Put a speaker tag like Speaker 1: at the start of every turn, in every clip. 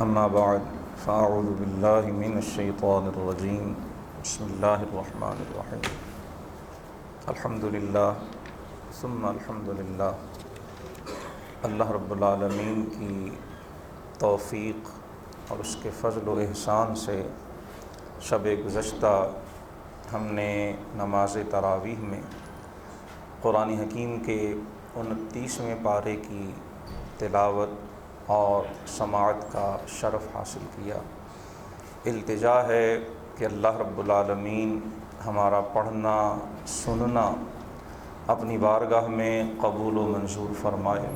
Speaker 1: اما بعد فاعوذ باللہ من الشیطان الرجیم بسم اللہ الرحمن الرحیم الحمدللہ ثم الحمدللہ۔ اللہ رب العالمین کی توفیق اور اس کے فضل و احسان سے شب گزشتہ ہم نے نماز تراویح میں قرآن حکیم کے 29ویں پارے کی تلاوت اور سماعت کا شرف حاصل کیا۔ التجا ہے کہ اللہ رب العالمین ہمارا پڑھنا سننا اپنی بارگاہ میں قبول و منظور فرمائے،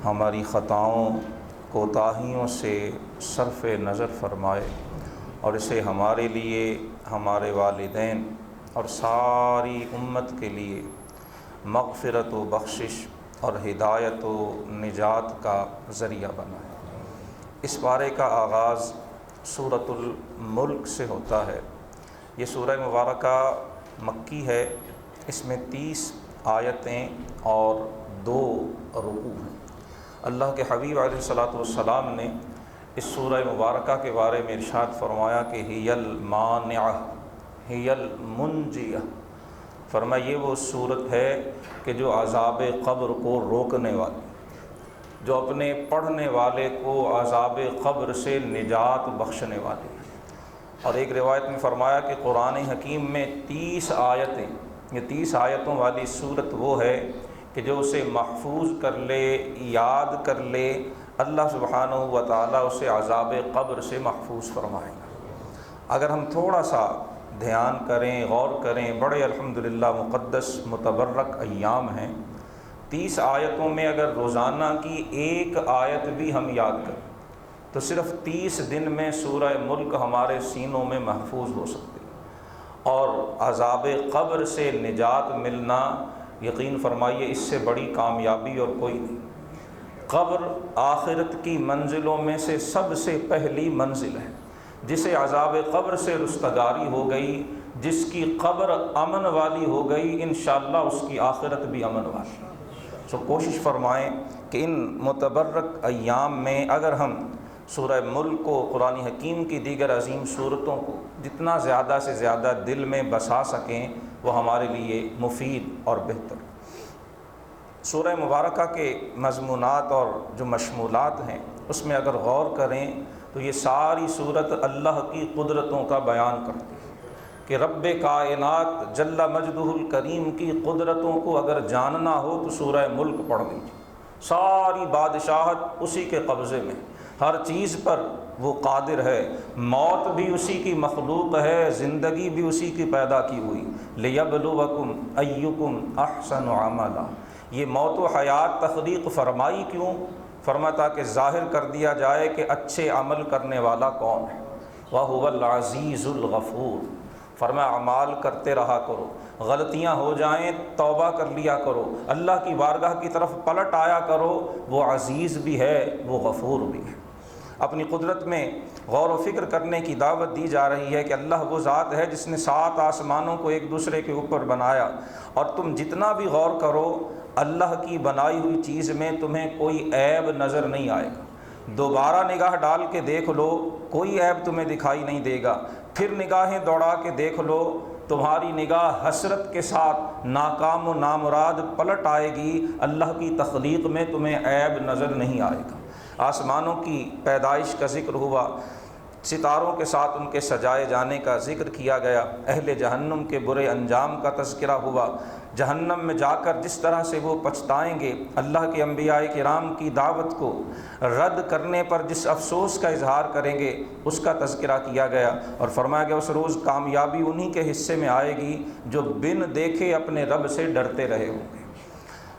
Speaker 1: ہماری خطاؤں کوتاہیوں سے صرف نظر فرمائے اور اسے ہمارے لیے، ہمارے والدین اور ساری امت کے لیے مغفرت و بخشش اور ہدایت و نجات کا ذریعہ بنائے۔ اس پارے کا آغاز سورۃ الملک سے ہوتا ہے۔ یہ سورہ مبارکہ مکی ہے، اس میں 30 آیتیں اور 2 رکوع ہیں۔ اللہ کے حبیب علیہ الصلاۃ والسلام نے اس سورہ مبارکہ کے بارے میں ارشاد فرمایا کہ ہی المانعہ ہی المنجیہ، فرمایا یہ وہ صورت ہے کہ جو عذاب قبر کو روکنے والی، جو اپنے پڑھنے والے کو عذاب قبر سے نجات بخشنے والی ہے۔ اور ایک روایت میں فرمایا کہ قرآن حکیم میں 30 آیتیں، یہ 30 آیتوں والی صورت وہ ہے کہ جو اسے محفوظ کر لے، یاد کر لے، اللہ سبحانہ و تعالیٰ اسے عذاب قبر سے محفوظ فرمائے گا۔ اگر ہم تھوڑا سا دھیان کریں، غور کریں، بڑے الحمدللہ مقدس متبرک ایام ہیں، 30 آیتوں میں اگر روزانہ کی ایک آیت بھی ہم یاد کریں تو صرف 30 دن میں سورہ ملک ہمارے سینوں میں محفوظ ہو سکتی ہے۔ اور عذاب قبر سے نجات ملنا، یقین فرمائیے اس سے بڑی کامیابی اور کوئی نہیں۔ قبر آخرت کی منزلوں میں سے سب سے پہلی منزل ہے۔ جسے عذاب قبر سے رستگاری ہو گئی، جس کی قبر امن والی ہو گئی، انشاءاللہ اس کی آخرت بھی امن والی۔ سو کوشش فرمائیں کہ ان متبرک ایام میں اگر ہم سورہ ملک کو، قرآن حکیم کی دیگر عظیم صورتوں کو جتنا زیادہ سے زیادہ دل میں بسا سکیں وہ ہمارے لیے مفید اور بہتر۔ سورہ مبارکہ کے مضمونات اور جو مشمولات ہیں اس میں اگر غور کریں تو یہ ساری صورت اللہ کی قدرتوں کا بیان کرتی ہے کہ رب کائنات جل مجدہ الکریم کی قدرتوں کو اگر جاننا ہو تو سورہ ملک پڑھ لیجیے۔ ساری بادشاہت اسی کے قبضے میں، ہر چیز پر وہ قادر ہے، موت بھی اسی کی مخلوق ہے، زندگی بھی اسی کی پیدا کی ہوئی۔ لیبلوکم ایکم احسن عملا، یہ موت و حیات تخلیق فرمائی کیوں؟ فرمایا تاکہ ظاہر کر دیا جائے کہ اچھے عمل کرنے والا کون ہے۔ وَهُوَ الْعَزِيزُ الْغَفُورُ، فرمایا اعمال کرتے رہا کرو، غلطیاں ہو جائیں توبہ کر لیا کرو، اللہ کی بارگاہ کی طرف پلٹ آیا کرو، وہ عزیز بھی ہے، وہ غفور بھی ہے۔ اپنی قدرت میں غور و فکر کرنے کی دعوت دی جا رہی ہے کہ اللہ وہ ذات ہے جس نے 7 آسمانوں کو ایک دوسرے کے اوپر بنایا، اور تم جتنا بھی غور کرو اللہ کی بنائی ہوئی چیز میں تمہیں کوئی عیب نظر نہیں آئے گا۔ دوبارہ نگاہ ڈال کے دیکھ لو، کوئی عیب تمہیں دکھائی نہیں دے گا۔ پھر نگاہیں دوڑا کے دیکھ لو، تمہاری نگاہ حسرت کے ساتھ ناکام و نامراد پلٹ آئے گی، اللہ کی تخلیق میں تمہیں عیب نظر نہیں آئے گا۔ آسمانوں کی پیدائش کا ذکر ہوا، ستاروں کے ساتھ ان کے سجائے جانے کا ذکر کیا گیا، اہل جہنم کے برے انجام کا تذکرہ ہوا، جہنم میں جا کر جس طرح سے وہ پچھتائیں گے، اللہ کے انبیاء کرام کی دعوت کو رد کرنے پر جس افسوس کا اظہار کریں گے اس کا تذکرہ کیا گیا، اور فرمایا گیا اس روز کامیابی انہی کے حصے میں آئے گی جو بن دیکھے اپنے رب سے ڈرتے رہے ہوں گے۔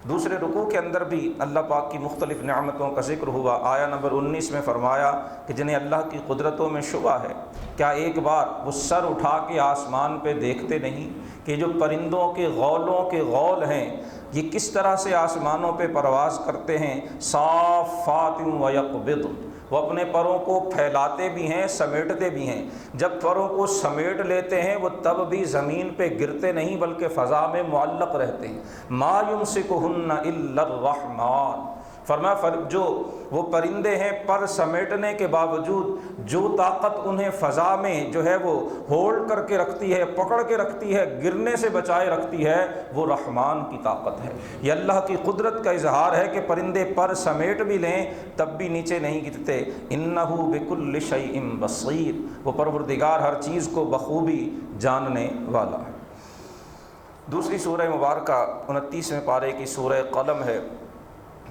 Speaker 1: دوسرے رکوع کے اندر بھی اللہ پاک کی مختلف نعمتوں کا ذکر ہوا۔ آیا نمبر 19 میں فرمایا کہ جنہیں اللہ کی قدرتوں میں شبہ ہے، کیا ایک بار وہ سر اٹھا کے آسمان پہ دیکھتے نہیں کہ جو پرندوں کے غولوں کے غول ہیں یہ کس طرح سے آسمانوں پہ پرواز کرتے ہیں، صافات و یقبض، وہ اپنے پروں کو پھیلاتے بھی ہیں سمیٹتے بھی ہیں، جب پروں کو سمیٹ لیتے ہیں وہ تب بھی زمین پہ گرتے نہیں بلکہ فضا میں معلق رہتے ہیں۔ ما یمسکہن الا الرحمن، فرمایا جو وہ پرندے ہیں پر سمیٹنے کے باوجود جو طاقت انہیں فضا میں جو ہے وہ ہولڈ کر کے رکھتی ہے، پکڑ کے رکھتی ہے، گرنے سے بچائے رکھتی ہے، وہ رحمان کی طاقت ہے۔ یہ اللہ کی قدرت کا اظہار ہے کہ پرندے پر سمیٹ بھی لیں تب بھی نیچے نہیں گرتے۔ انہ بکل شیء بصیر، وہ پروردگار ہر چیز کو بخوبی جاننے والا ہے۔ دوسری سورہ مبارکہ 29ویں پارے کی سورہ قلم ہے،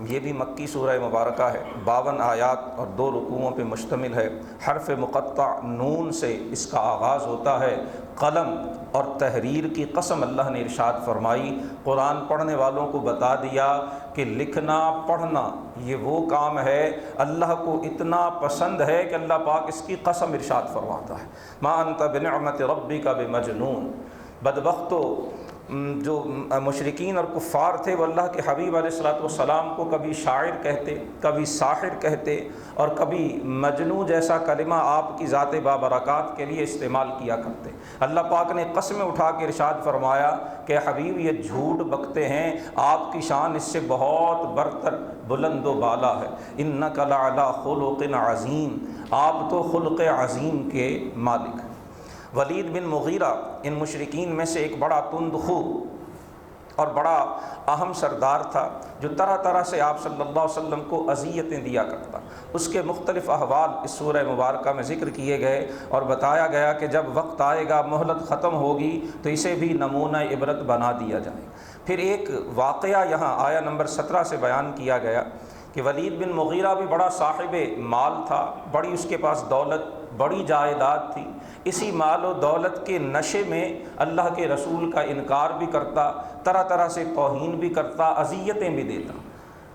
Speaker 1: یہ بھی مکی سورہ مبارکہ ہے، 52 آیات اور 2 رکوعوں پہ مشتمل ہے۔ حرف مقطع نون سے اس کا آغاز ہوتا ہے۔ قلم اور تحریر کی قسم اللہ نے ارشاد فرمائی۔ قرآن پڑھنے والوں کو بتا دیا کہ لکھنا پڑھنا یہ وہ کام ہے اللہ کو اتنا پسند ہے کہ اللہ پاک اس کی قسم ارشاد فرماتا ہے، ما انت بنعمت ربک بمجنون۔ بدبختو جو مشرکین اور کفار تھے وہ اللہ کے حبیب علیہ الصلوۃ والسلام کو کبھی شاعر کہتے، کبھی ساحر کہتے، اور کبھی مجنو جیسا کلمہ آپ کی ذات بابرکات کے لیے استعمال کیا کرتے۔ اللہ پاک نے قسمیں اٹھا کے ارشاد فرمایا کہ حبیب یہ جھوٹ بکتے ہیں، آپ کی شان اس سے بہت برتر بلند و بالا ہے۔ انک لعلی خلق عظیم، آپ تو خلق عظیم کے مالک ہیں۔ ولید بن مغیرہ ان مشرکین میں سے ایک بڑا تند خو اور بڑا اہم سردار تھا جو طرح طرح سے آپ صلی اللہ علیہ وسلم کو اذیتیں دیا کرتا۔ اس کے مختلف احوال اس سورہ مبارکہ میں ذکر کیے گئے اور بتایا گیا کہ جب وقت آئے گا، مہلت ختم ہوگی تو اسے بھی نمونہ عبرت بنا دیا جائے۔ پھر ایک واقعہ یہاں آیا نمبر 17 سے بیان کیا گیا کہ ولید بن مغیرہ بھی بڑا صاحب مال تھا، بڑی اس کے پاس دولت، بڑی جائیداد تھی۔ اسی مال و دولت کے نشے میں اللہ کے رسول کا انکار بھی کرتا، طرح طرح سے توہین بھی کرتا، اذیتیں بھی دیتا۔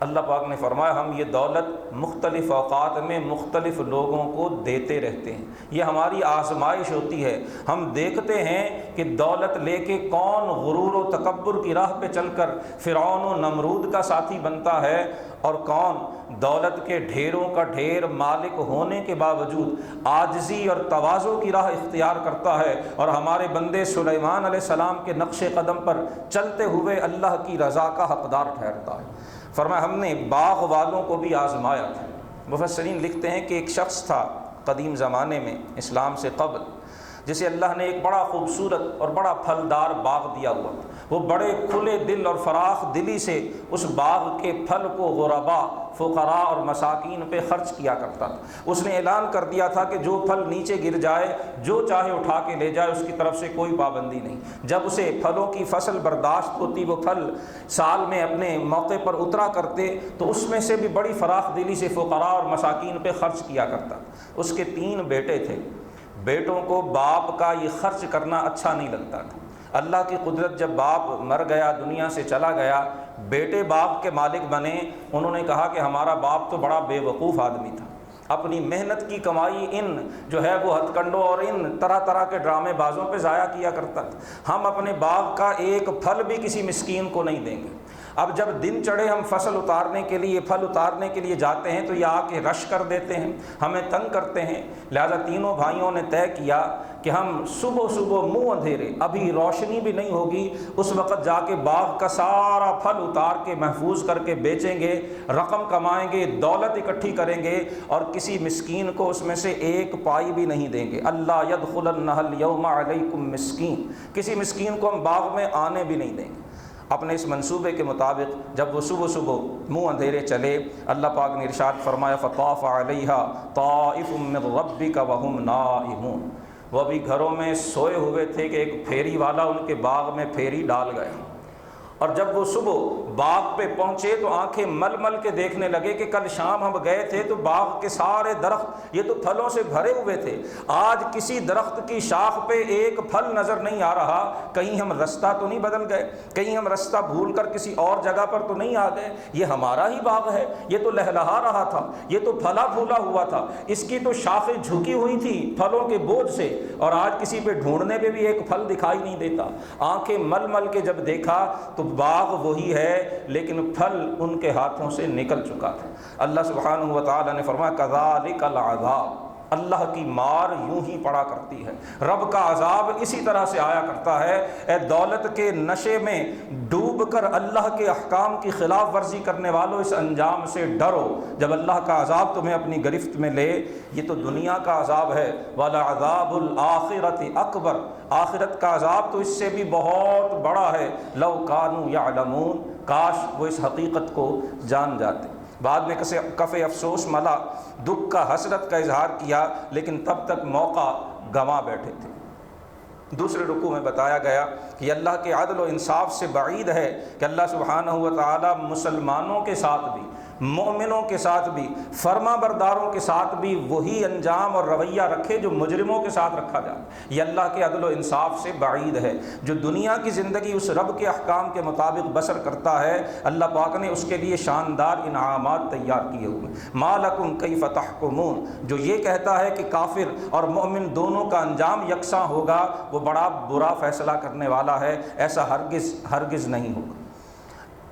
Speaker 1: اللہ پاک نے فرمایا ہم یہ دولت مختلف اوقات میں مختلف لوگوں کو دیتے رہتے ہیں، یہ ہماری آزمائش ہوتی ہے۔ ہم دیکھتے ہیں کہ دولت لے کے کون غرور و تکبر کی راہ پہ چل کر فرعون و نمرود کا ساتھی بنتا ہے، اور کون دولت کے ڈھیروں کا ڈھیر مالک ہونے کے باوجود عاجزی اور تواضع کی راہ اختیار کرتا ہے، اور ہمارے بندے سلیمان علیہ السلام کے نقش قدم پر چلتے ہوئے اللہ کی رضا کا حقدار ٹھہرتا ہے۔ فرمایا ہم نے باغ والوں کو بھی آزمایا تھا۔ مفسرین لکھتے ہیں کہ ایک شخص تھا قدیم زمانے میں اسلام سے قبل، جسے اللہ نے ایک بڑا خوبصورت اور بڑا پھلدار باغ دیا ہوا تھا۔ وہ بڑے کھلے دل اور فراخ دلی سے اس باغ کے پھل کو غرباء، فقراء اور مساکین پہ خرچ کیا کرتا تھا۔ اس نے اعلان کر دیا تھا کہ جو پھل نیچے گر جائے، جو چاہے اٹھا کے لے جائے، اس کی طرف سے کوئی پابندی نہیں۔ جب اسے پھلوں کی فصل برداشت ہوتی، وہ پھل سال میں اپنے موقع پر اترا کرتے تو اس میں سے بھی بڑی فراخ دلی سے فقراء اور مساکین پہ خرچ کیا کرتا۔ اس کے 3 بیٹے تھے۔ بیٹوں کو باپ کا یہ خرچ کرنا اچھا نہیں لگتا تھا۔ اللہ کی قدرت، جب باپ مر گیا، دنیا سے چلا گیا، بیٹے باپ کے مالک بنے۔ انہوں نے کہا کہ ہمارا باپ تو بڑا بے وقوف آدمی تھا، اپنی محنت کی کمائی ان جو ہے وہ ہتھ کنڈوں اور ان طرح طرح کے ڈرامے بازوں پہ ضائع کیا کرتا تھا۔ ہم اپنے باغ کا ایک پھل بھی کسی مسکین کو نہیں دیں گے۔ اب جب دن چڑھے ہم فصل اتارنے کے لیے، پھل اتارنے کے لیے جاتے ہیں تو یہ آ کے رش کر دیتے ہیں، ہمیں تنگ کرتے ہیں۔ لہذا تینوں بھائیوں نے طے کیا کہ ہم صبح صبح منہ اندھیرے، ابھی روشنی بھی نہیں ہوگی، اس وقت جا کے باغ کا سارا پھل اتار کے محفوظ کر کے بیچیں گے، رقم کمائیں گے، دولت اکٹھی کریں گے، اور کسی مسکین کو اس میں سے ایک پائی بھی نہیں دیں گے۔ اللہ یدخلنہ الیوم علیکم مسکین، کسی مسکین کو ہم باغ میں آنے بھی نہیں دیں گے۔ اپنے اس منصوبے کے مطابق جب وہ صبح صبح منہ اندھیرے چلے، اللہ پاک نے ارشاد فرمایا فطاف علیہا طائف من ربک وہم نائمون، وہ ابھی گھروں میں سوئے ہوئے تھے کہ ایک پھیری والا ان کے باغ میں پھیری ڈال گیا، اور جب وہ صبح باغ پہ پہنچے تو آنکھیں مل مل کے دیکھنے لگے کہ کل شام ہم گئے تھے تو باغ کے سارے درخت یہ تو پھلوں سے بھرے ہوئے تھے، آج کسی درخت کی شاخ پہ ایک پھل نظر نہیں آ رہا۔ کہیں ہم رستہ تو نہیں بدل گئے، کہیں ہم رستہ بھول کر کسی اور جگہ پر تو نہیں آ گئے؟ یہ ہمارا ہی باغ ہے، یہ تو لہلہا رہا تھا، یہ تو پھلا پھولا ہوا تھا، اس کی تو شاخیں جھکی ہوئی تھی پھلوں کے بوجھ سے، اور آج کسی پہ ڈھونڈنے پہ بھی ایک پھل دکھائی نہیں دیتا۔ آنکھیں مل مل کے جب دیکھا تو باغ وہی ہے لیکن پھل ان کے ہاتھوں سے نکل چکا تھا۔ اللہ سبحانہ و تعالی نے فرمایا کذالک العذاب، اللہ کی مار یوں ہی پڑا کرتی ہے، رب کا عذاب اسی طرح سے آیا کرتا ہے۔ اے دولت کے نشے میں ڈوب کر اللہ کے احکام کی خلاف ورزی کرنے والوں، اس انجام سے ڈرو جب اللہ کا عذاب تمہیں اپنی گرفت میں لے۔ یہ تو دنیا کا عذاب ہے، وَلَعَذَابُ الْآخِرَةِ اکبر، آخرت کا عذاب تو اس سے بھی بہت بڑا ہے۔ لَوْ كَانُوا يَعْلَمُونَ، کاش وہ اس حقیقت کو جان جاتے۔ بعد میں کف افسوس ملا، دکھ کا حسرت کا اظہار کیا، لیکن تب تک موقع گنوا بیٹھے تھے۔ دوسرے رکوع میں بتایا گیا کہ اللہ کے عدل و انصاف سے بعید ہے کہ اللہ سبحانہ و تعالی مسلمانوں کے ساتھ بھی، مومنوں کے ساتھ بھی، فرما برداروں کے ساتھ بھی وہی انجام اور رویہ رکھے جو مجرموں کے ساتھ رکھا جائے۔ یہ اللہ کے عدل و انصاف سے بعید ہے۔ جو دنیا کی زندگی اس رب کے احکام کے مطابق بسر کرتا ہے، اللہ پاک نے اس کے لیے شاندار انعامات تیار کیے ہوئے۔ ما لکم کیف تحکمون، جو یہ کہتا ہے کہ کافر اور مومن دونوں کا انجام یکساں ہوگا، وہ بڑا برا فیصلہ کرنے والا ہے، ایسا ہرگز نہیں ہوگا۔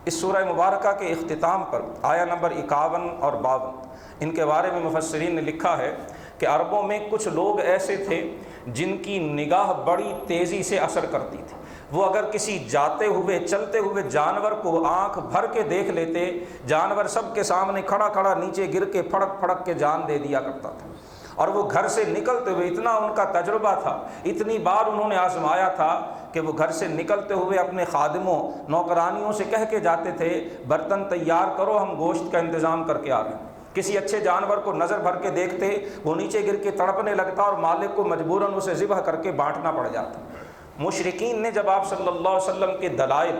Speaker 1: اس سورہ مبارکہ کے اختتام پر آیا نمبر 51 اور 52، ان کے بارے میں مفسرین نے لکھا ہے کہ عربوں میں کچھ لوگ ایسے تھے جن کی نگاہ بڑی تیزی سے اثر کرتی تھی۔ وہ اگر کسی جاتے ہوئے چلتے ہوئے جانور کو آنکھ بھر کے دیکھ لیتے، جانور سب کے سامنے کھڑا کھڑا نیچے گر کے پھڑک پھڑک کے جان دے دیا کرتا تھا۔ اور وہ گھر سے نکلتے ہوئے، اتنا ان کا تجربہ تھا، اتنی بار انہوں نے آزمایا تھا کہ وہ گھر سے نکلتے ہوئے اپنے خادموں نوکرانیوں سے کہہ کے جاتے تھے، برتن تیار کرو، ہم گوشت کا انتظام کر کے آ رہے ہیں۔ کسی اچھے جانور کو نظر بھر کے دیکھتے، وہ نیچے گر کے تڑپنے لگتا اور مالک کو مجبوراً اسے ذبح کر کے بانٹنا پڑ جاتا۔ مشرکین نے جب آپ صلی اللہ علیہ وسلم کے دلائل،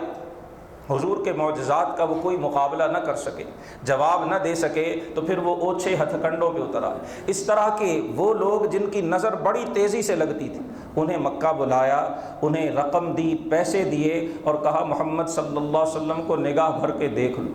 Speaker 1: حضور کے معجزات کا وہ کوئی مقابلہ نہ کر سکے، جواب نہ دے سکے، تو پھر وہ اوچھے ہتھ کنڈوں پہ اتر آئے۔ اس طرح کے وہ لوگ جن کی نظر بڑی تیزی سے لگتی تھی، انہیں مکہ بلایا، انہیں رقم دی، پیسے دیے اور کہا محمد صلی اللہ علیہ وسلم کو نگاہ بھر کے دیکھ لو،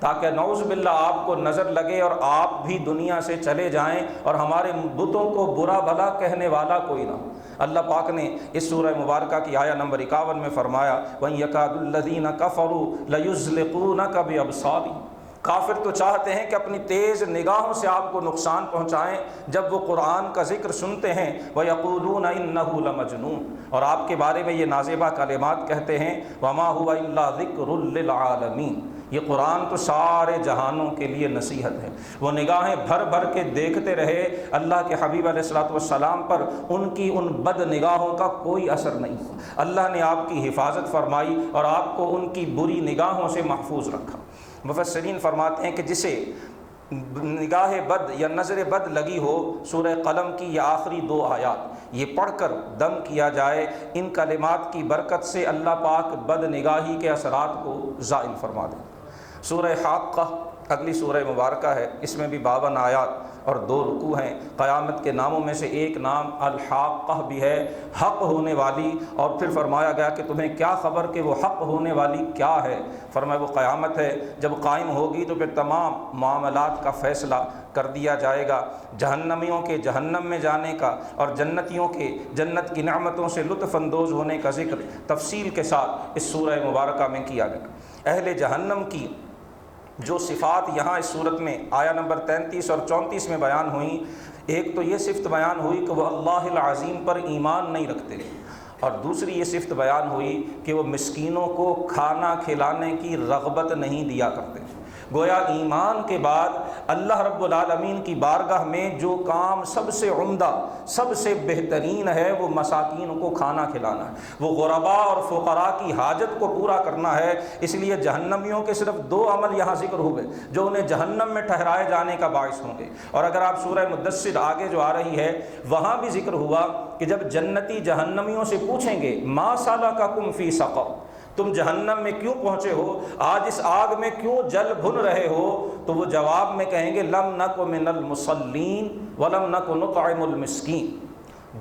Speaker 1: تاکہ نعوذ باللہ آپ کو نظر لگے اور آپ بھی دنیا سے چلے جائیں اور ہمارے بتوں کو برا بھلا کہنے والا کوئی نہ ہو۔ اللہ پاک نے اس سورہ مبارکہ کی آیا نمبر 51 میں فرمایا، وَإِن يَكَادُ الَّذِينَ كَفَرُوا لَيُزْلِقُونَكَ بِأَبْصَارِهِمْ، کافر تو چاہتے ہیں کہ اپنی تیز نگاہوں سے آپ کو نقصان پہنچائیں جب وہ قرآن کا ذکر سنتے ہیں، وَيَقُولُونَ إِنَّهُ لَمَجْنُونَ، اور آپ کے بارے میں یہ نازیبہ کلمات کہتے ہیں، وَمَا هُوَ إِلَّا ذِكْرٌ لِّلْعَالَمِينَ، یہ قرآن تو سارے جہانوں کے لیے نصیحت ہے۔ وہ نگاہیں بھر بھر کے دیکھتے رہے، اللہ کے حبیب علیہ الصلوۃ والسلام پر ان کی ان بد نگاہوں کا کوئی اثر نہیں ہوا۔ اللہ نے آپ کی حفاظت فرمائی اور آپ کو ان کی بری نگاہوں سے محفوظ رکھا۔ مفسرین فرماتے ہیں کہ جسے نگاہ بد یا نظر بد لگی ہو، سورہ قلم کی یہ آخری 2 آیات یہ پڑھ کر دم کیا جائے، ان کلمات کی برکت سے اللہ پاک بد نگاہی کے اثرات کو زائل فرما دے۔ سورہ حاقہ اگلی سورہ مبارکہ ہے، اس میں بھی 52 آیات اور 2 رکوع ہیں۔ قیامت کے ناموں میں سے ایک نام الحاقہ بھی ہے، حق ہونے والی، اور پھر فرمایا گیا کہ تمہیں کیا خبر کہ وہ حق ہونے والی کیا ہے؟ فرمایا وہ قیامت ہے، جب قائم ہوگی تو پھر تمام معاملات کا فیصلہ کر دیا جائے گا، جہنمیوں کے جہنم میں جانے کا اور جنتیوں کے جنت کی نعمتوں سے لطف اندوز ہونے کا ذکر تفصیل کے ساتھ اس سورہ مبارکہ میں کیا گیا۔ اہل جہنم کی جو صفات یہاں اس صورت میں آیا نمبر 33 اور 34 میں بیان ہوئیں، ایک تو یہ صفت بیان ہوئی کہ وہ اللہ العظیم پر ایمان نہیں رکھتے، اور دوسری یہ صفت بیان ہوئی کہ وہ مسکینوں کو کھانا کھلانے کی رغبت نہیں دیا کرتے۔ گویا ایمان کے بعد اللہ رب العالمین کی بارگاہ میں جو کام سب سے عمدہ، سب سے بہترین ہے، وہ مساکین کو کھانا کھلانا ہے، وہ غرباء اور فقراء کی حاجت کو پورا کرنا ہے۔ اس لیے جہنمیوں کے صرف 2 عمل یہاں ذکر ہوئے جو انہیں جہنم میں ٹھہرائے جانے کا باعث ہوں گے۔ اور اگر آپ سورہ مدثر آگے جو آ رہی ہے وہاں بھی ذکر ہوا کہ جب جنتی جہنمیوں سے پوچھیں گے ما سلککم فی سقر، تم جہنم میں کیوں پہنچے ہو، آج اس آگ میں کیوں جل بھن رہے ہو، تو وہ جواب میں کہیں گے لم نک من المصلین ولم نک نطعم المسکین۔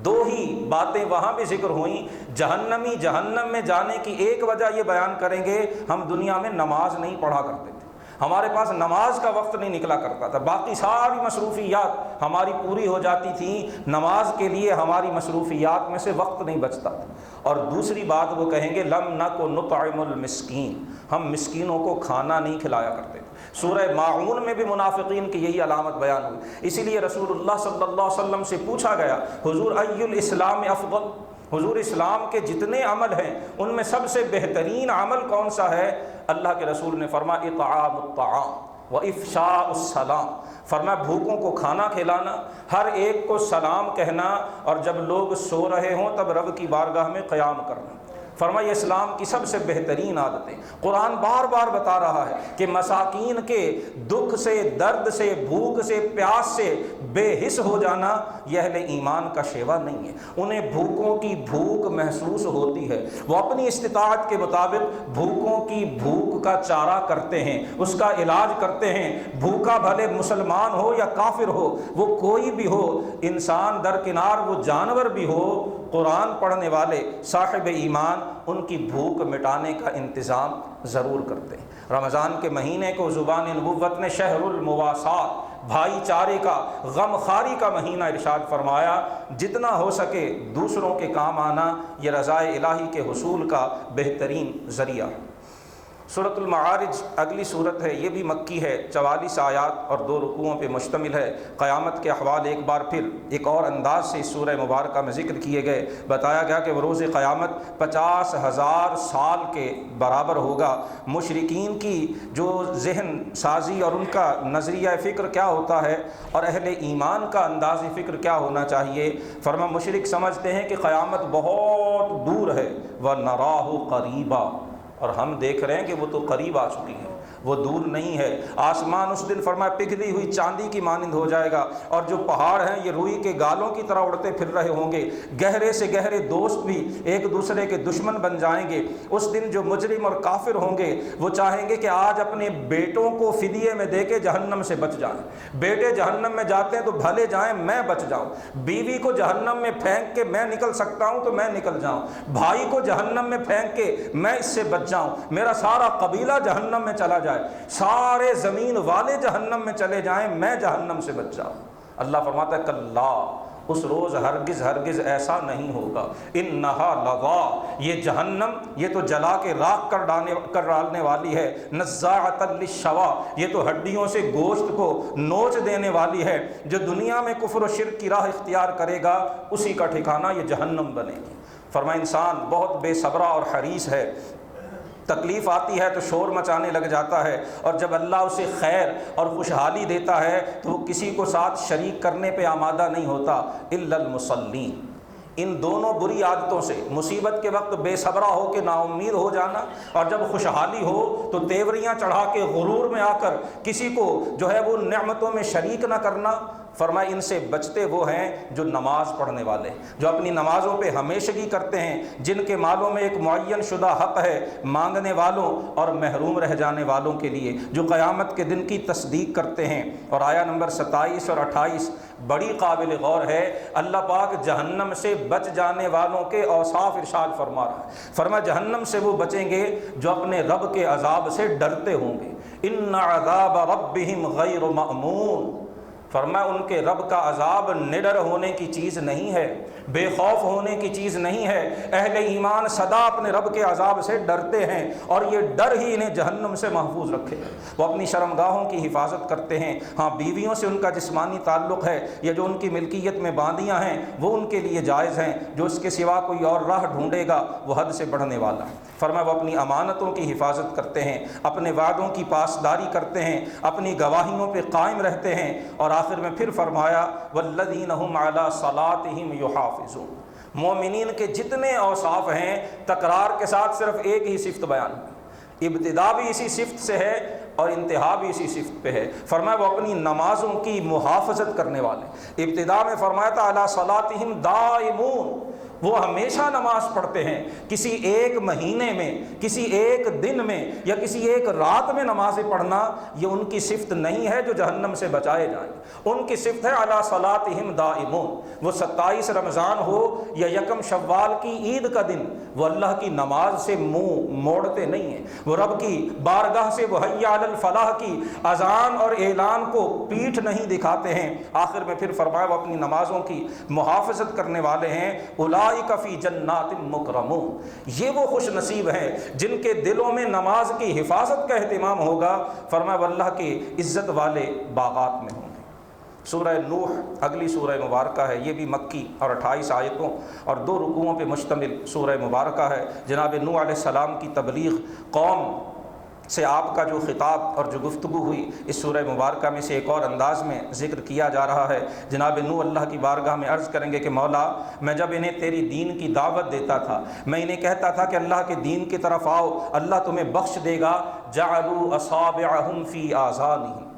Speaker 1: 2 ہی باتیں وہاں بھی ذکر ہوئیں۔ جہنمی جہنم میں جانے کی ایک وجہ یہ بیان کریں گے ہم دنیا میں نماز نہیں پڑھا کرتے تھے، ہمارے پاس نماز کا وقت نہیں نکلا کرتا تھا، باقی ساری مصروفیات ہماری پوری ہو جاتی تھیں، نماز کے لیے ہماری مصروفیات میں سے وقت نہیں بچتا تھا۔ اور دوسری بات وہ کہیں گے لم نک نطعم المسکین، ہم مسکینوں کو کھانا نہیں کھلایا کرتے تھے۔ سورہ ماعون میں بھی منافقین کی یہی علامت بیان ہوئی۔ اسی لیے رسول اللہ صلی اللہ علیہ وسلم سے پوچھا گیا، حضور ای الاسلام افضل، حضور اسلام کے جتنے عمل ہیں ان میں سب سے بہترین عمل کون سا ہے؟ اللہ کے رسول نے فرمایا اطعام الطعام وافشاء السلام، فرمایا بھوکوں کو کھانا کھلانا، ہر ایک کو سلام کہنا، اور جب لوگ سو رہے ہوں تب رب کی بارگاہ میں قیام کرنا۔ فرمایا اسلام کی سب سے بہترین عادتیں۔ قرآن بار بار بتا رہا ہے کہ مساکین کے دکھ سے، درد سے، بھوک سے، پیاس سے بے حس ہو جانا یہ اہل ایمان کا شیوا نہیں ہے۔ انہیں بھوکوں کی بھوک محسوس ہوتی ہے، وہ اپنی استطاعت کے مطابق بھوکوں کی بھوک کا چارہ کرتے ہیں، اس کا علاج کرتے ہیں۔ بھوکا بھلے مسلمان ہو یا کافر ہو، وہ کوئی بھی ہو، انسان درکنار وہ جانور بھی ہو، قرآن پڑھنے والے صاحب ایمان ان کی بھوک مٹانے کا انتظام ضرور کرتے ہیں۔ رمضان کے مہینے کو زبان نبوت نے شہر المواسات، بھائی چارے کا، غم خاری کا مہینہ ارشاد فرمایا۔ جتنا ہو سکے دوسروں کے کام آنا یہ رضائے الہی کے حصول کا بہترین ذریعہ۔ سورۃ المعارج اگلی صورت ہے، یہ بھی مکی ہے، 44 آیات اور 2 رکوعوں پہ مشتمل ہے۔ قیامت کے احوال ایک بار پھر ایک اور انداز سے اس سورہ مبارکہ میں ذکر کیے گئے۔ بتایا گیا کہ وہ روز قیامت 50,000 سال کے برابر ہوگا۔ مشرکین کی جو ذہن سازی اور ان کا نظریہ فکر کیا ہوتا ہے اور اہل ایمان کا انداز فکر کیا ہونا چاہیے؟ فرما مشرک سمجھتے ہیں کہ قیامت بہت دور ہے، وَنَرَاهُ قَرِيبًا، اور ہم دیکھ رہے ہیں کہ وہ تو قریب آ چکی ہے، وہ دور نہیں ہے۔ آسمان اس دن فرمایا پگھلی ہوئی چاندی کی مانند ہو جائے گا، اور جو پہاڑ ہیں یہ روئی کے گالوں کی طرح اڑتے پھر رہے ہوں گے۔ گہرے سے گہرے دوست بھی ایک دوسرے کے دشمن بن جائیں گے۔ اس دن جو مجرم اور کافر ہوں گے وہ چاہیں گے کہ آج اپنے بیٹوں کو فدیے میں دے کے جہنم سے بچ جائیں۔ بیٹے جہنم میں جاتے ہیں تو بھلے جائیں میں بچ جاؤں، بیوی کو جہنم میں پھینک کے میں نکل سکتا ہوں تو میں نکل جاؤں، بھائی کو جہنم میں پھینک کے میں اس سے بچ جاؤں، میرا سارا قبیلہ جہنم میں چلا جائے، سارے زمین والے جہنم میں چلے جائیں، میں جہنم سے بچ جاؤں۔ اللہ فرماتا ہے کلا، اس روز ہرگز ہرگز ایسا نہیں ہوگا۔ انہا لظا، یہ جہنم یہ تو جلا کے راکھ کر ڈالنے والی ہے۔ نزاعۃ للشوا، یہ تو ہڈیوں سے گوشت کو نوچ دینے والی ہے۔ جو دنیا میں کفر و شرک کی راہ اختیار کرے گا اسی کا ٹھکانہ یہ جہنم بنے گی۔ فرمایا انسان بہت بے صبرا اور حریص ہے، تکلیف آتی ہے تو شور مچانے لگ جاتا ہے، اور جب اللہ اسے خیر اور خوشحالی دیتا ہے تو وہ کسی کو ساتھ شریک کرنے پہ آمادہ نہیں ہوتا۔ الا المصلین، ان دونوں بری عادتوں سے، مصیبت کے وقت بے صبرا ہو کے نا امید ہو جانا، اور جب خوشحالی ہو تو تیوریاں چڑھا کے غرور میں آ کر کسی کو جو ہے وہ نعمتوں میں شریک نہ کرنا، فرمایا ان سے بچتے وہ ہیں جو نماز پڑھنے والے، جو اپنی نمازوں پہ ہمیشگی کرتے ہیں، جن کے مالوں میں ایک معین شدہ حق ہے مانگنے والوں اور محروم رہ جانے والوں کے لیے، جو قیامت کے دن کی تصدیق کرتے ہیں۔ اور آیا نمبر 27 اور 28 بڑی قابل غور ہے۔ اللہ پاک جہنم سے بچ جانے والوں کے اوصاف ارشاد فرما رہا ہے۔ فرمایا جہنم سے وہ بچیں گے جو اپنے رب کے عذاب سے ڈرتے ہوں گے۔ ان عذاب ربہم غیر مأمون، فرمایا ان کے رب کا عذاب نڈر ہونے کی چیز نہیں ہے، بے خوف ہونے کی چیز نہیں ہے۔ اہل ایمان سدا اپنے رب کے عذاب سے ڈرتے ہیں، اور یہ ڈر ہی انہیں جہنم سے محفوظ رکھے گا۔ وہ اپنی شرمگاہوں کی حفاظت کرتے ہیں۔ ہاں بیویوں سے ان کا جسمانی تعلق ہے یا جو ان کی ملکیت میں باندیاں ہیں وہ ان کے لیے جائز ہیں، جو اس کے سوا کوئی اور راہ ڈھونڈے گا وہ حد سے بڑھنے والا ہے۔ فرمایا وہ اپنی امانتوں کی حفاظت کرتے ہیں، اپنے وعدوں کی پاسداری کرتے ہیں، اپنی گواہیوں پہ قائم رہتے ہیں، اور آخر میں پھر فرمایا والذین هم علی صلاتهم یحافظون۔ مومنین کے جتنے اوصاف ہیں تکرار کے ساتھ صرف ایک ہی صفت بیان کی، ابتدا بھی اسی صفت سے ہے اور انتہا بھی اسی صفت پہ ہے۔ فرمایا وہ اپنی نمازوں کی محافظت کرنے والے۔ ابتدا میں فرمایا تھا علی صلاتهم دائمون، وہ ہمیشہ نماز پڑھتے ہیں، کسی ایک مہینے میں، کسی ایک دن میں یا کسی ایک رات میں نمازیں پڑھنا یہ ان کی صفت نہیں ہے جو جہنم سے بچائے جائیں۔ ان کی صفت ہے علی صلاتہم دائمون۔ وہ 27 رمضان ہو یا یکم شوال کی عید کا دن، وہ اللہ کی نماز سے منہ موڑتے نہیں ہیں، وہ رب کی بارگاہ سے وہ حی علی علی الفلاح کی اذان اور اعلان کو پیٹھ نہیں دکھاتے ہیں۔ آخر میں پھر فرمایا وہ اپنی نمازوں کی محافظت کرنے والے ہیں، اولئک فی جنات مکرمون، یہ وہ خوش نصیب ہیں جن کے دلوں میں نماز کی حفاظت کا اہتمام ہوگا۔ فرمایا وہ اللہ کے عزت والے باغات میں ہوں گے۔ سورہ نوح اگلی سورہ مبارکہ ہے، یہ بھی مکی اور 28 آیتوں اور 2 رکوعوں پہ مشتمل سورہ مبارکہ ہے۔ جناب نوح علیہ السلام کی تبلیغ، قوم سے آپ کا جو خطاب اور جو گفتگو ہوئی، اس سورہ مبارکہ میں سے ایک اور انداز میں ذکر کیا جا رہا ہے۔ جناب نوح اللہ کی بارگاہ میں عرض کریں گے کہ مولا، میں جب انہیں تیری دین کی دعوت دیتا تھا، میں انہیں کہتا تھا کہ اللہ کے دین کی طرف آؤ، اللہ تمہیں بخش دے گا، جعلوا اصابعہم فی آذانہم،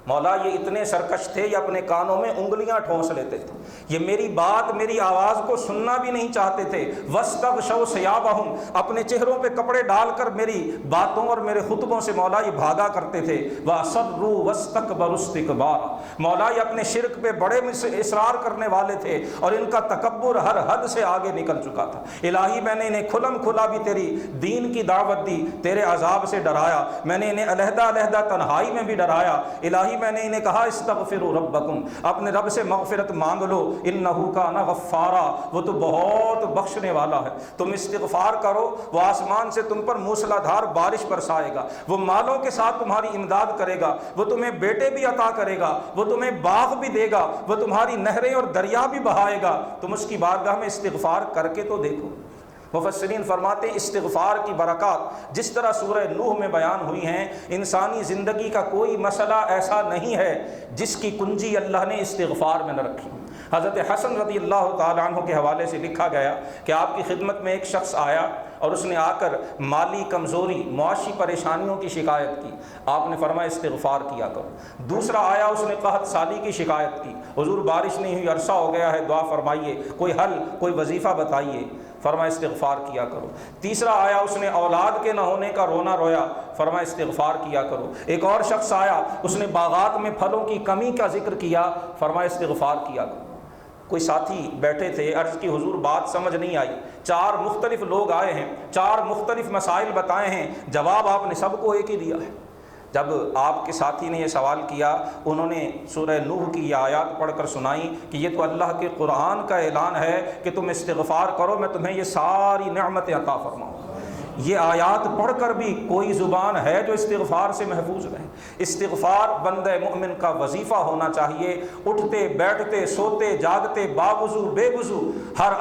Speaker 1: مولا یہ اتنے سرکش تھے، یہ اپنے کانوں میں انگلیاں ٹھونس لیتے تھے، یہ میری بات، میری آواز کو سننا بھی نہیں چاہتے تھے۔ واستغشوا ثیابہم، اپنے چہروں پہ کپڑے ڈال کر میری باتوں اور میرے خطبوں سے مولا یہ بھاگا کرتے تھے۔ واصروا واستکبروا استکبارا، مولا یہ اپنے شرک پہ بڑے اصرار کرنے والے تھے اور ان کا تکبر ہر حد سے آگے نکل چکا تھا۔ الہی میں نے انہیں کھلم کھلا بھی تیری دین کی دعوت دی، تیرے عذاب سے ڈرایا، میں نے انہیں علیحدہ علیحدہ تنہائی میں بھی ڈرایا۔ الہی میں نے انہیں کہا استغفروا ربکم، اپنے رب سے مغفرت مانگ لو، انہ کان غفارا، وہ تو بہت بخشنے والا ہے۔ تم استغفار کرو، وہ آسمان سے تم پر موسلا دھار بارش برسائے گا، وہ مالوں کے ساتھ تمہاری امداد کرے گا، وہ تمہیں بیٹے بھی عطا کرے گا، وہ تمہیں باغ بھی دے گا، وہ تمہاری نہریں اور دریا بھی بہائے گا۔ تم اس کی بارگاہ میں استغفار کر کے تو دیکھو۔ مفسرین فرماتے ہیں استغفار کی برکات جس طرح سورہ نوح میں بیان ہوئی ہیں، انسانی زندگی کا کوئی مسئلہ ایسا نہیں ہے جس کی کنجی اللہ نے استغفار میں نہ رکھی۔ حضرت حسن رضی اللہ تعالیٰ عنہ کے حوالے سے لکھا گیا کہ آپ کی خدمت میں ایک شخص آیا اور اس نے آ کر مالی کمزوری، معاشی پریشانیوں کی شکایت کی۔ آپ نے فرمایا استغفار کیا کرو۔ دوسرا آیا، اس نے قحط سالی کی شکایت کی، حضور بارش نہیں ہوئی، عرصہ ہو گیا ہے، دعا فرمائیے، کوئی حل، کوئی وظیفہ بتائیے، فرمایا استغفار کیا کرو۔ تیسرا آیا، اس نے اولاد کے نہ ہونے کا رونا رویا، فرمایا استغفار کیا کرو۔ ایک اور شخص آیا، اس نے باغات میں پھلوں کی کمی کا ذکر کیا، فرمایا استغفار کیا کرو۔ کوئی ساتھی بیٹھے تھے، عرض کی حضور بات سمجھ نہیں آئی، 4 مختلف لوگ آئے ہیں، 4 مختلف مسائل بتائے ہیں، جواب آپ نے سب کو ایک ہی دیا ہے۔ جب آپ کے ساتھی نے یہ سوال کیا، انہوں نے سورہ نوح کی یہ آیات پڑھ کر سنائی کہ یہ تو اللہ کے قرآن کا اعلان ہے کہ تم استغفار کرو، میں تمہیں یہ ساری نعمتیں عطا فرماؤں۔ یہ آیات پڑھ کر بھی کوئی زبان ہے جو استغفار سے محفوظ رہے؟ استغفار بندہ مومن کا وظیفہ ہونا چاہیے، اٹھتے بیٹھتے سوتے جاگتے، باوضو بے وضو، ہر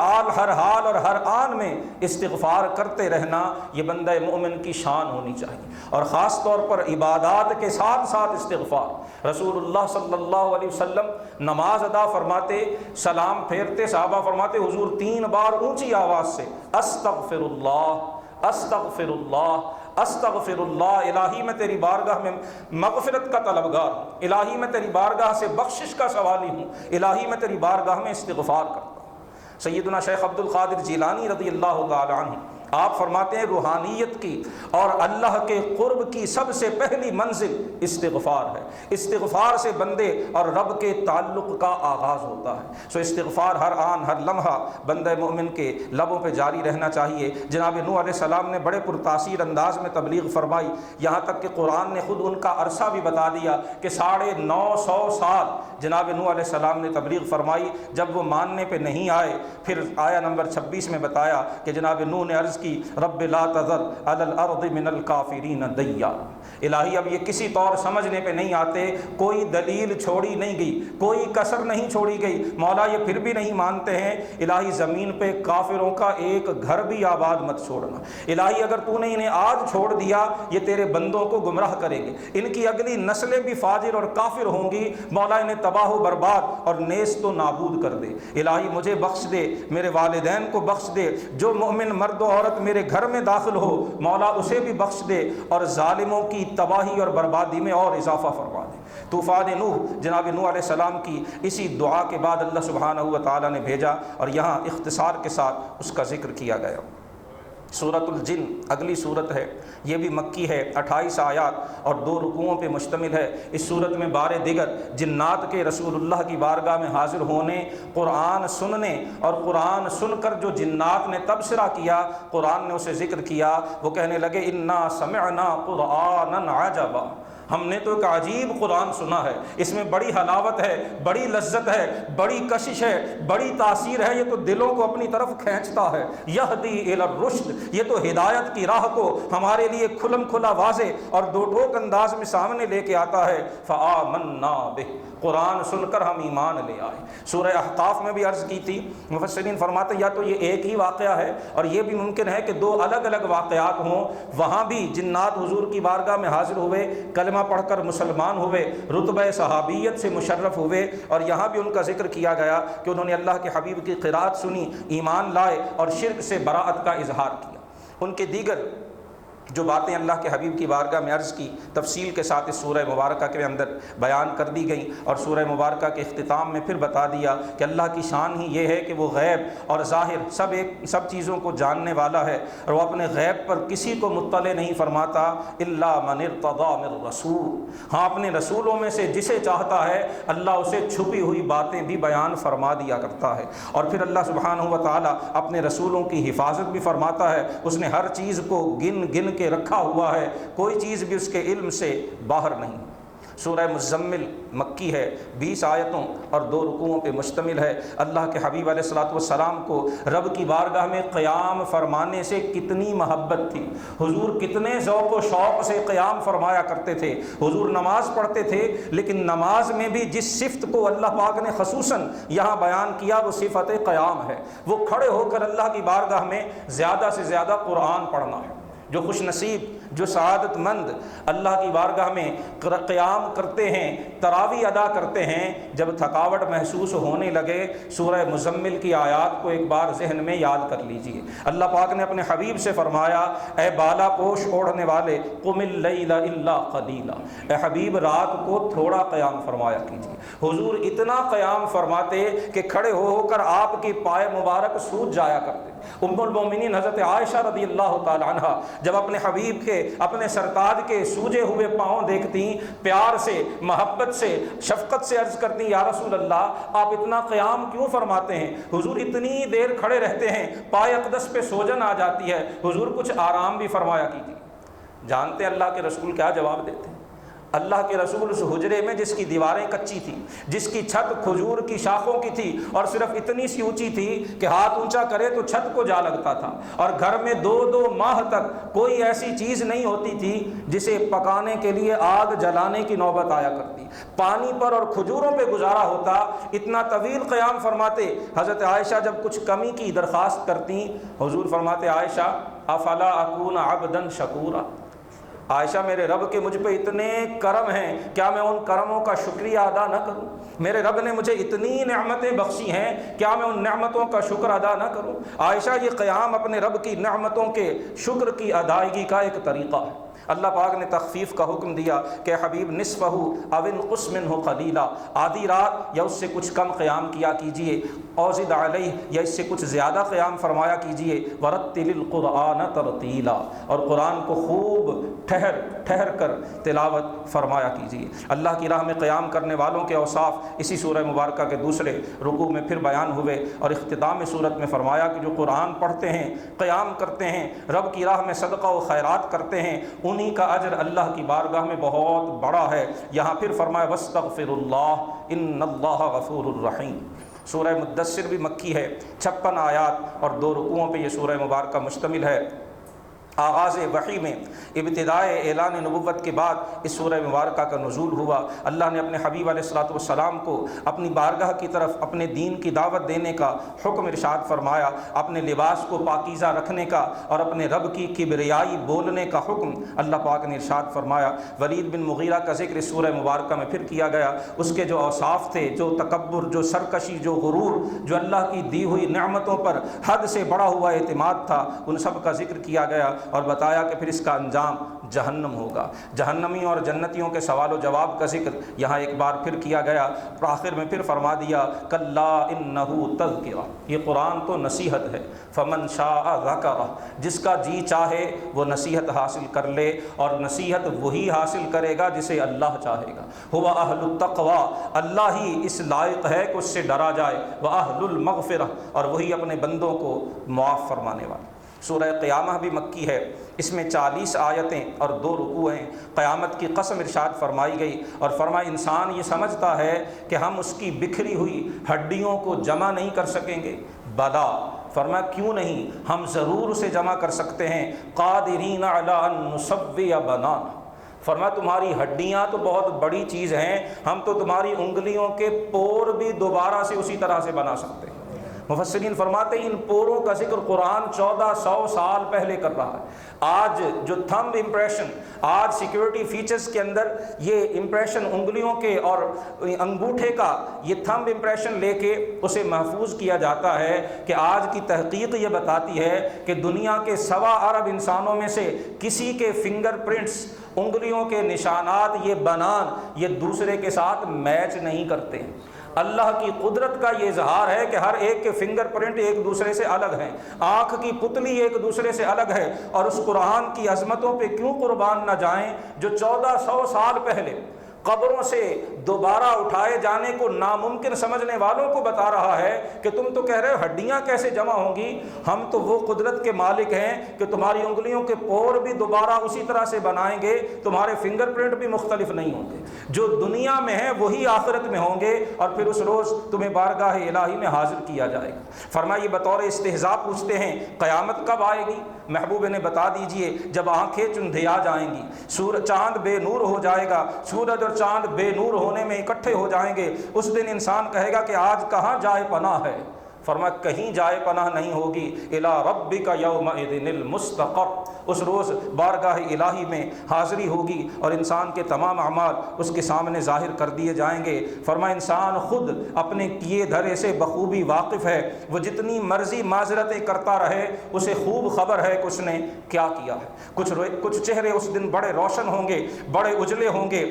Speaker 1: حال اور ہر آن میں استغفار کرتے رہنا یہ بندہ مومن کی شان ہونی چاہیے، اور خاص طور پر عبادات کے ساتھ ساتھ استغفار۔ رسول اللہ صلی اللہ علیہ وسلم نماز ادا فرماتے، سلام پھیرتے، صحابہ فرماتے حضور 3 بار اونچی آواز سے استغفر اللہ استغفر اللہ استغفر اللہ، الہی میں تیری بارگاہ میں مغفرت کا طلبگار ہوں، الہی میں تیری بارگاہ سے بخشش کا سوالی ہوں، الہی میں تیری بارگاہ میں استغفار کرتا ہوں۔ سیدنا شیخ عبد القادر جیلانی رضی اللہ تعالی عنہ آپ فرماتے ہیں روحانیت کی اور اللہ کے قرب کی سب سے پہلی منزل استغفار ہے۔ استغفار سے بندے اور رب کے تعلق کا آغاز ہوتا ہے۔ سو استغفار ہر آن ہر لمحہ بندہ مومن کے لبوں پہ جاری رہنا چاہیے۔ جناب نوح علیہ السلام نے بڑے پرتاثیر انداز میں تبلیغ فرمائی، یہاں تک کہ قرآن نے خود ان کا عرصہ بھی بتا دیا کہ 950 سال جناب نوح علیہ السلام نے تبلیغ فرمائی۔ جب وہ ماننے پہ نہیں آئے، پھر آیا نمبر 26 میں بتایا کہ جناب نوح نے عرض کی رب لا تذر علی الارض من الکافرین دیارا، الہی اب یہ کسی طور سمجھنے پہ نہیں آتے، کوئی دلیل چھوڑی نہیں گئی، کوئی کسر نہیں چھوڑی گئی، مولا یہ پھر بھی نہیں مانتے ہیں، الہی زمین پہ کافروں کا ایک گھر بھی آباد مت چھوڑنا، الہی اگر تو نے انہیں آج چھوڑ دیا یہ تیرے بندوں کو گمراہ کریں گے، ان کی اگلی نسلیں بھی فاجر اور کافر ہوں گی، مولا انہیں تباہ و برباد اور نیست و نابود کر دے، الہی مجھے بخش دے، میرے والدین کو بخش دے، جو مومن مرد و عورت میرے گھر میں داخل ہو مولا اسے بھی بخش دے، اور ظالموں کی تباہی اور بربادی میں اور اضافہ فرما دے۔ طوفان نوح جناب نوح علیہ السلام کی اسی دعا کے بعد اللہ سبحانہ و تعالیٰ نے بھیجا، اور یہاں اختصار کے ساتھ اس کا ذکر کیا گیا۔ سورۃ الجن اگلی صورت ہے، یہ بھی مکی ہے، 28 آیات اور 2 رکوعوں پہ مشتمل ہے۔ اس صورت میں بار دیگر جنات کے رسول اللہ کی بارگاہ میں حاضر ہونے، قرآن سننے اور قرآن سن کر جو جنات نے تبصرہ کیا، قرآن نے اسے ذکر کیا، وہ کہنے لگے انا سمعنا قرآنا عجبا، ہم نے تو ایک عجیب قرآن سنا ہے، اس میں بڑی حلاوت ہے، بڑی لذت ہے، بڑی کشش ہے، بڑی تاثیر ہے، یہ تو دلوں کو اپنی طرف کھینچتا ہے۔ یہدی الی الرشد، یہ تو ہدایت کی راہ کو ہمارے لیے کھلم کھلا واضح اور دو ٹوک انداز میں سامنے لے کے آتا ہے۔ فآمنا بہ، قرآن سن کر ہم ایمان لے آئے۔ سورہ احقاف میں بھی عرض کی تھی، مفسرین فرماتے ہیں یا تو یہ ایک ہی واقعہ ہے اور یہ بھی ممکن ہے کہ 2 الگ الگ واقعات ہوں۔ وہاں بھی جنات حضور کی بارگاہ میں حاضر ہوئے، کلمہ پڑھ کر مسلمان ہوئے، رتبہ صحابیت سے مشرف ہوئے، اور یہاں بھی ان کا ذکر کیا گیا کہ انہوں نے اللہ کے حبیب کی قرات سنی، ایمان لائے اور شرک سے براءت کا اظہار کیا۔ ان کے دیگر جو باتیں اللہ کے حبیب کی بارگاہ میں عرض کی تفصیل کے ساتھ اس سورہ مبارکہ کے اندر بیان کر دی گئیں، اور سورہ مبارکہ کے اختتام میں پھر بتا دیا کہ اللہ کی شان ہی یہ ہے کہ وہ غیب اور ظاہر سب چیزوں کو جاننے والا ہے، اور وہ اپنے غیب پر کسی کو مطلع نہیں فرماتا الا من ارتضی من رسول، ہاں اپنے رسولوں میں سے جسے چاہتا ہے اللہ اسے چھپی ہوئی باتیں بھی بیان فرما دیا کرتا ہے۔ اور پھر اللہ سبحانہ و تعالیٰ اپنے رسولوں کی حفاظت بھی فرماتا ہے، اس نے ہر چیز کو گن گن کے رکھا ہوا ہے، کوئی چیز بھی اس کے علم سے باہر نہیں۔ سورہ مزمل مکی ہے، 20 آیتوں اور 2 رکوعوں پہ مشتمل ہے۔ اللہ کے حبیب علیہ الصلوۃ والسلام کو رب کی بارگاہ میں قیام فرمانے سے کتنی محبت تھی، حضور کتنے ذوق و شوق سے قیام فرمایا کرتے تھے۔ حضور نماز پڑھتے تھے، لیکن نماز میں بھی جس صفت کو اللہ پاک نے خصوصاً یہاں بیان کیا وہ صفت قیام ہے، وہ کھڑے ہو کر اللہ کی بارگاہ میں زیادہ سے زیادہ قرآن پڑھنا ہے۔ جو خوش نصیب، جو سعادت مند اللہ کی بارگاہ میں قیام کرتے ہیں، تراویح ادا کرتے ہیں، جب تھکاوٹ محسوس ہونے لگے سورہ مزمل کی آیات کو ایک بار ذہن میں یاد کر لیجئے۔ اللہ پاک نے اپنے حبیب سے فرمایا اے بالا پوش اوڑھنے والے قم اللیل الا قلیلا، اے حبیب رات کو تھوڑا قیام فرمایا کیجیے۔ حضور اتنا قیام فرماتے کہ کھڑے ہو کر آپ کی پائے مبارک سوج جایا کرتے۔ ام المومنین حضرت عائشہ رضی اللہ تعالی عنہ جب اپنے حبیب کے، اپنے سرتاج کے سوجے ہوئے پاؤں دیکھتی، پیار سے، محبت سے، شفقت سے عرض کرتی یا رسول اللہ آپ اتنا قیام کیوں فرماتے ہیں؟ حضور اتنی دیر کھڑے رہتے ہیں، پائے اقدس پہ سوجن آ جاتی ہے، حضور کچھ آرام بھی فرمایا کیجیے۔ جانتے اللہ کے رسول کیا جواب دیتے ہیں؟ اللہ کے رسول اس حجرے میں جس کی دیواریں کچی تھی، جس کی چھت کھجور کی شاخوں کی تھی اور صرف اتنی سی اونچی تھی کہ ہاتھ اونچا کرے تو چھت کو جا لگتا تھا، اور گھر میں 2 ماہ تک کوئی ایسی چیز نہیں ہوتی تھی جسے پکانے کے لیے آگ جلانے کی نوبت آیا کرتی، پانی پر اور کھجوروں پہ گزارا ہوتا، اتنا طویل قیام فرماتے۔ حضرت عائشہ جب کچھ کمی کی درخواست کرتی، حضور فرماتے عائشہ افلا اکون عبدا شکورا، عائشہ میرے رب کے مجھ پہ اتنے کرم ہیں، کیا میں ان کرموں کا شکریہ ادا نہ کروں؟ میرے رب نے مجھے اتنی نعمتیں بخشی ہیں، کیا میں ان نعمتوں کا شکر ادا نہ کروں؟ عائشہ یہ قیام اپنے رب کی نعمتوں کے شکر کی ادائیگی کا ایک طریقہ ہے۔ اللہ پاک نے تخفیف کا حکم دیا کہ حبیب نصفہ او انقص منہ قلیلا، آدھی رات یا اس سے کچھ کم قیام کیا کیجئے، او زد علیہ یا اس سے کچھ زیادہ قیام فرمایا کیجئے، ورتل القرآن ترتیلا، اور قرآن کو خوب ٹھہر کر تلاوت فرمایا کیجئے۔ اللہ کی راہ میں قیام کرنے والوں کے اوصاف اسی سورہ مبارکہ کے دوسرے رکوع میں پھر بیان ہوئے، اور اختتام صورت میں فرمایا کہ جو قرآن پڑھتے ہیں، قیام کرتے ہیں، رب کی راہ میں صدقہ و خیرات کرتے ہیں، انہی کا اجر اللہ کی بارگاہ میں بہت بڑا ہے۔ یہاں پھر فرمایا واستغفر اللہ ان اللہ غفور الرحیم۔ سورہ مدثر بھی مکی ہے، 56 آیات اور 2 رکوعوں پہ یہ سورہ مبارکہ مشتمل ہے۔ آغاز وحی میں ابتدائے اعلان نبوت کے بعد اس سورہ مبارکہ کا نزول ہوا۔ اللہ نے اپنے حبیب علیہ الصلوۃ والسلام کو اپنی بارگاہ کی طرف اپنے دین کی دعوت دینے کا حکم ارشاد فرمایا، اپنے لباس کو پاکیزہ رکھنے کا اور اپنے رب کی کبریائی بولنے کا حکم اللہ پاک نے ارشاد فرمایا۔ ولید بن مغیرہ کا ذکر اس سورہ مبارکہ میں پھر کیا گیا، اس کے جو اوصاف تھے، جو تکبر، جو سرکشی، جو غرور، جو اللہ کی دی ہوئی نعمتوں پر حد سے بڑا ہوا اعتماد تھا، ان سب کا ذکر کیا گیا۔ اور بتایا کہ پھر اس کا انجام جہنم ہوگا۔ جہنمی اور جنتیوں کے سوال و جواب کا ذکر یہاں ایک بار پھر کیا گیا، آخر میں پھر فرما دیا کلا انہ تذکرہ، یہ قرآن تو نصیحت ہے، فمن شاء ذکرہ، جس کا جی چاہے وہ نصیحت حاصل کر لے، اور نصیحت وہی حاصل کرے گا جسے اللہ چاہے گا۔ هو اہل التقوی، اللہ ہی اس لائق ہے کہ اس سے ڈرا جائے، واہل المغفرہ، اور وہی اپنے بندوں کو معاف فرمانے والا۔ سورہ قیامہ بھی مکی ہے، اس میں 40 آیتیں اور 2 رکوع ہیں۔ قیامت کی قسم ارشاد فرمائی گئی، اور فرمایا انسان یہ سمجھتا ہے کہ ہم اس کی بکھری ہوئی ہڈیوں کو جمع نہیں کر سکیں گے، بلا، فرمایا کیوں نہیں، ہم ضرور اسے جمع کر سکتے ہیں، قادرین علی ان نسوی بنانا، فرمایا تمہاری ہڈیاں تو بہت بڑی چیز ہیں، ہم تو تمہاری انگلیوں کے پور بھی دوبارہ سے اسی طرح سے بنا سکتے ہیں۔ مفسرین فرماتے ہیں ان پوروں کا ذکر قرآن 1400 سال پہلے کر رہا ہے۔ آج جو تھمب امپریشن، آج سیکیورٹی فیچرز کے اندر یہ امپریشن انگلیوں کے اور انگوٹھے کا یہ تھمب امپریشن لے کے اسے محفوظ کیا جاتا ہے، کہ آج کی تحقیق یہ بتاتی ہے کہ دنیا کے 1.25 ارب انسانوں میں سے کسی کے فنگر پرنٹس، انگلیوں کے نشانات، یہ بنان، یہ دوسرے کے ساتھ میچ نہیں کرتے ہیں۔ اللہ کی قدرت کا یہ اظہار ہے کہ ہر ایک کے فنگر پرنٹ ایک دوسرے سے الگ ہیں، آنکھ کی پتلی ایک دوسرے سے الگ ہے، اور اس قرآن کی عظمتوں پہ کیوں قربان نہ جائیں جو 1400 سال پہلے قبروں سے دوبارہ اٹھائے جانے کو ناممکن سمجھنے والوں کو بتا رہا ہے کہ تم تو کہہ رہے ہو ہڈیاں کیسے جمع ہوں گی، ہم تو وہ قدرت کے مالک ہیں کہ تمہاری انگلیوں کے پور بھی دوبارہ اسی طرح سے بنائیں گے، تمہارے فنگر پرنٹ بھی مختلف نہیں ہوں گے، جو دنیا میں ہیں وہی آخرت میں ہوں گے، اور پھر اس روز تمہیں بارگاہ الہی میں حاضر کیا جائے گا۔ فرمایا یہ بطور استہزاء پوچھتے ہیں قیامت کب آئے گی؟ محبوب نے بتا دیجئے جب آنکھیں چندھیا جائیں گی، چاند بے نور ہو جائے گا، سورج اور چاند بے نور ہونے میں اکٹھے ہو جائیں گے، اس دن انسان کہے گا کہ آج کہاں جائے پناہ ہے؟ فرمایا کہیں جائے پناہ نہیں ہوگی، الی ربک یومئذ المستقر، اس روز بارگاہ الہی میں حاضری ہوگی اور انسان کے تمام اعمال اس کے سامنے ظاہر کر دیے جائیں گے۔ فرمایا انسان خود اپنے کیے دھرے سے بخوبی واقف ہے، وہ جتنی مرضی معذرتیں کرتا رہے اسے خوب خبر ہے کہ اس نے کیا کیا ہے۔ کچھ چہرے اس دن بڑے روشن ہوں گے، بڑے اجلے ہوں گے،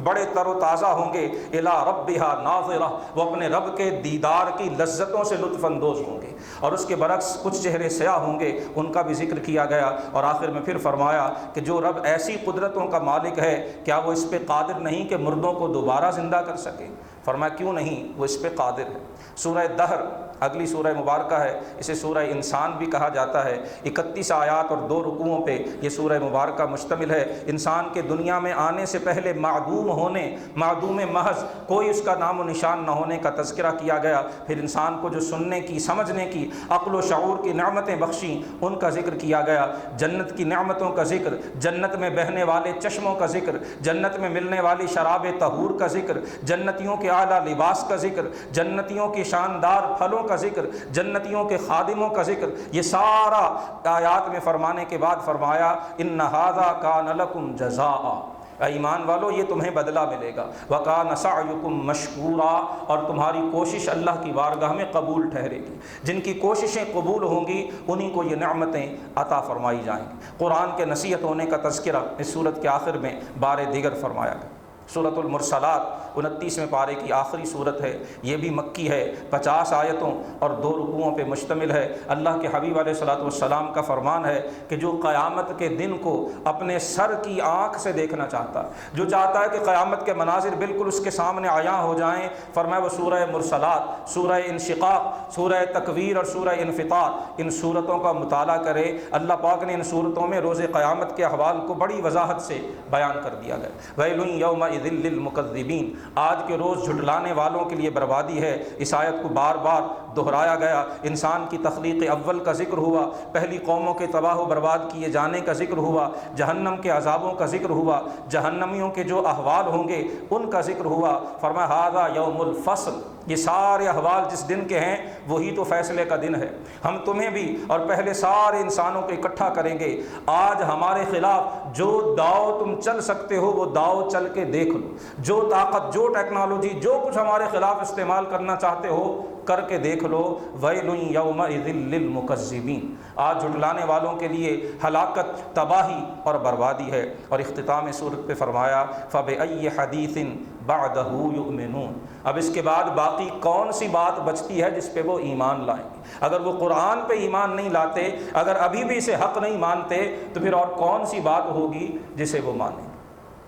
Speaker 1: بڑے تر و تازہ ہوں گے، الی ربہا ناظرہ، وہ اپنے رب کے دیدار کی لذتوں سے لطف اندوز ہوں گے، اور اس کے برعکس کچھ چہرے سیاہ ہوں گے، ان کا بھی ذکر کیا گیا، اور آخر میں پھر فرمایا کہ جو رب ایسی قدرتوں کا مالک ہے کیا وہ اس پہ قادر نہیں کہ مردوں کو دوبارہ زندہ کر سکے؟ فرمایا کیوں نہیں، وہ اس پہ قادر ہے۔ سورہ دہر اگلی سورہ مبارکہ ہے، اسے سورہ انسان بھی کہا جاتا ہے، 31 آیات اور 2 رکوعوں پہ یہ سورہ مبارکہ مشتمل ہے۔ انسان کے دنیا میں آنے سے پہلے معدوم ہونے، معدوم محض، کوئی اس کا نام و نشان نہ ہونے کا تذکرہ کیا گیا، پھر انسان کو جو سننے کی، سمجھنے کی، عقل و شعور کی نعمتیں بخشیں ان کا ذکر کیا گیا، جنت کی نعمتوں کا ذکر، جنت میں بہنے والے چشموں کا ذکر، جنت میں ملنے والی شراب طہور کا ذکر، جنتیوں کے اعلیٰ لباس کا ذکر، جنتیوں کی شاندار پھلوں کا ذکر، جنتیوں کے خادموں کا ذکر، یہ سارا آیات میں فرمانے کے بعد فرمایا ان ھذا کان لکم جزاء، اے ایمان والو یہ تمہیں بدلہ ملے گا، وَكَانَ سَعْيُكُمْ مَشْكُورًا، اور تمہاری کوشش اللہ کی بارگاہ میں قبول ٹھہرے گی، جن کی کوششیں قبول ہوں گی انہی کو یہ نعمتیں عطا فرمائی جائیں گی۔ قرآن کے نصیحت ہونے کا تذکرہ اس صورت کے آخر میں بار دیگر فرمایا گیا۔ سورۃ المرسلات 29ویں پارے کی آخری صورت ہے، یہ بھی مکی ہے، 50 آیتوں اور 2 رکوعوں پہ مشتمل ہے۔ اللہ کے حبیب علیہ الصلوۃ والسلام کا فرمان ہے کہ جو قیامت کے دن کو اپنے سر کی آنکھ سے دیکھنا چاہتا ہے، جو چاہتا ہے کہ قیامت کے مناظر بالکل اس کے سامنے عیاں ہو جائیں، فرمایا وہ سورہ مرسلات، سورہ انشقاق، سورہ تکویر اور سورہ انفطار، ان صورتوں کا مطالعہ کرے۔ اللہ پاک نے ان صورتوں میں روز قیامت کے احوال کو بڑی وضاحت سے بیان کر دیا گیا۔ ویل یومئذ للمکذبین، آج کے روز جھٹلانے والوں کے لیے بربادی ہے۔ اس آیت کو بار بار دہرایا گیا۔ انسان کی تخلیق اول کا ذکر ہوا، پہلی قوموں کے تباہ و برباد کیے جانے کا ذکر ہوا، جہنم کے عذابوں کا ذکر ہوا، جہنمیوں کے جو احوال ہوں گے ان کا ذکر ہوا۔ فرمایا ھذا یوم الفصل، یہ سارے احوال جس دن کے ہیں وہی تو فیصلے کا دن ہے۔ ہم تمہیں بھی اور پہلے سارے انسانوں کو اکٹھا کریں گے۔ آج ہمارے خلاف جو داؤ تم چل سکتے ہو وہ داؤ چل کے دیکھ دیکھ لو، جو طاقت، جو ٹیکنالوجی، جو کچھ ہمارے خلاف استعمال کرنا چاہتے ہو کر کے دیکھ لو۔ ویل یومئذ للمکذبین، آج جھٹلانے والوں کے لیے ہلاکت، تباہی اور بربادی ہے۔ اور اختتام صورت پہ فرمایا فبأی حدیث بعدہ یؤمنون، اب اس کے بعد باقی کون سی بات بچتی ہے جس پہ وہ ایمان لائیں گے؟ اگر وہ قرآن پہ ایمان نہیں لاتے، اگر ابھی بھی اسے حق نہیں مانتے، تو پھر اور کون سی بات ہوگی جسے وہ مانیں گے؟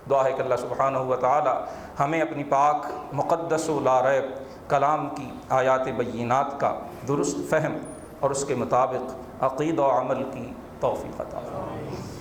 Speaker 1: دعا ہے کہ اللہ سبحانہ و تعالی ہمیں اپنی پاک مقدس و لا ریب کلام کی آیات بینات کا درست فہم اور اس کے مطابق عقیدہ و عمل کی توفیق عطا فرمائے۔